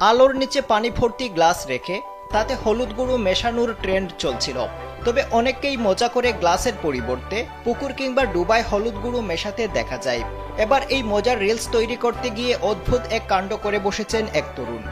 আলোর নিচে পানি ভর্তি গ্লাস রেখে তাতে হলুদ গুঁড়ো মেশানোর ট্রেন্ড চলছিল। তবে অনেককেই মজা করে গ্লাসের পরিবর্তে পুকুর কিংবা ডুবায় হলুদ গুঁড়ো মেশাতে দেখা যায়। এবার এই মজার রিলস তৈরি করতে গিয়ে অদ্ভুত এক কাণ্ড করে বসেছেন এক তরুণ।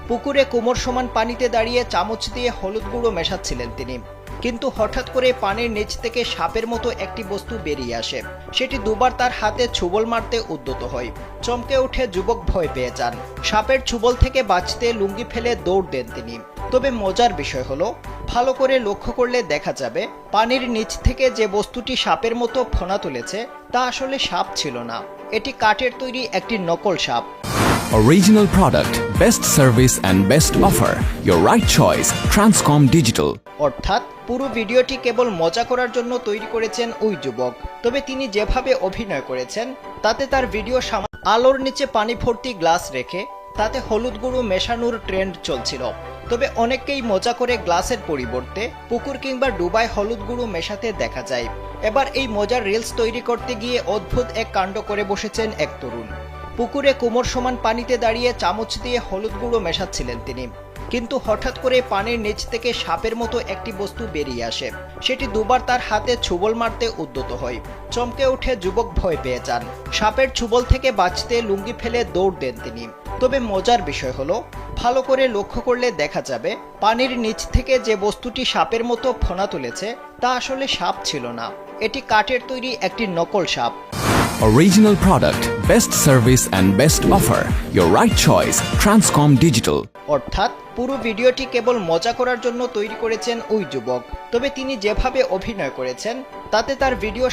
পুকুরে কোমর সমান পানিতে দাঁড়িয়ে চামচ দিয়ে হলুদ গুঁড়ো মেশাচ্ছিলেন তিনি, কিন্তু হঠাৎ করে পানির নিচ থেকে সাপের মতো একটি বস্তু বেরিয়ে আসে। সেটি দুবার তার হাতে ছুবল মারতে উদ্যত হয়। চমকে উঠে যুবক ভয় পেয়ে যান। সাপের ছুবল থেকে বাঁচতে লুঙ্গি ফেলে দৌড় দেন তিনি। তবে মজার বিষয় হলো, ভালো করে লক্ষ্য করলে দেখা যাবে পানির নিচ থেকে যে বস্তুটি সাপের মতো ফোনা তুলেছে তা আসলে সাপ ছিল না, এটি কাঠের তৈরি একটি নকল সাপ। Original product, best service and best offer. Your right choice, Transcom Digital. অর্থাৎ পুরো ভিডিওটি কেবল মজা করার জন্য তৈরি করেছেন ওই যুবক। তবে তিনি যেভাবে অভিনয় করেছেন তাতে তার ভিডিও আলোর নিচে পানি ভর্তি গ্লাস রেখে তাতে হলুদ গুঁড়ো মেশানোর ট্রেন্ড চলছিল। তবে অনেককেই মজা করে গ্লাসের পরিবর্তে পুকুর কিংবা ডুবায় হলুদ গুঁড়ো মেশাতে দেখা যায়। এবার এই মজার রিলস তৈরি করতে গিয়ে অদ্ভুত এক কাণ্ড করে বসেছেন এক তরুণ। পুকুরে কোমর সমান পানিতে দাঁড়িয়ে চামচ দিয়ে হলুদ গুঁড়ো মেশাচ্ছিলেন তিনি, কিন্তু হঠাৎ করে পানির নিচ থেকে সাপের মতো একটি বস্তু বেরিয়ে আসে। সেটি দুবার তার হাতে ছুবল মারতে উদ্যত হয়। চমকে উঠে যুবক ভয় পেয়ে যান। সাপের ছুবল থেকে বাঁচতে লুঙ্গি ফেলে দৌড় দেন তিনি। তবে মজার বিষয় হলো, ভালো করে লক্ষ্য করলে দেখা যাবে পানির নিচ থেকে যে বস্তুটি সাপের মতো ফোনা তুলেছে তা আসলে সাপ ছিল না, এটি কাঠের তৈরি একটি নকল সাপ। Original product, best service and best offer. Your right choice, Transcom Digital. অর্থাৎ পুরো ভিডিওটি কেবল মজা করার জন্য তৈরি করেছেন ওই যুবক। তবে তিনি যেভাবে অভিনয় করেছেন তাতে তার ভিডিও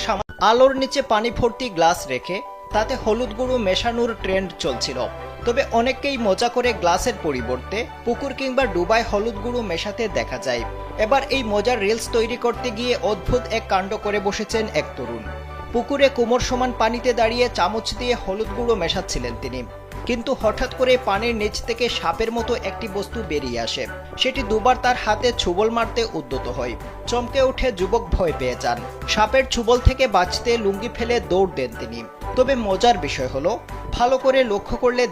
আলোর নিচে পানি ভর্তি গ্লাস রেখে তাতে হলুদ গুঁড়ো মেশানোর ট্রেন্ড চলছিল। তবে অনেককেই মজা করে গ্লাসের পরিবর্তে পুকুর কিংবা ডুবায় হলুদ গুঁড়ো মেশাতে দেখা যায়। এবার এই মজার রিলস তৈরি করতে গিয়ে অদ্ভুত এক কাণ্ড করে বসেছেন এক তরুণ। পুকুরে কোমর সমান পানিতে দাঁড়িয়ে চামচ দিয়ে হলুদ গুঁড়ো মেশাচ্ছিলেন তিনি, কিন্তু হঠাৎ করে পানির নিচ থেকে সাপের মতো একটি বস্তু বেরিয়ে আসে। সেটি দুবার তার হাতে ছুবল মারতে উদ্যত হয়। চমকে উঠে যুবক ভয় পেয়ে যান। সাপের ছুবল থেকে বাঁচতে লুঙ্গি ফেলে দৌড় দেন তিনি। তবে মজার বিষয় হলো, ভালো করে লক্ষ্য করলে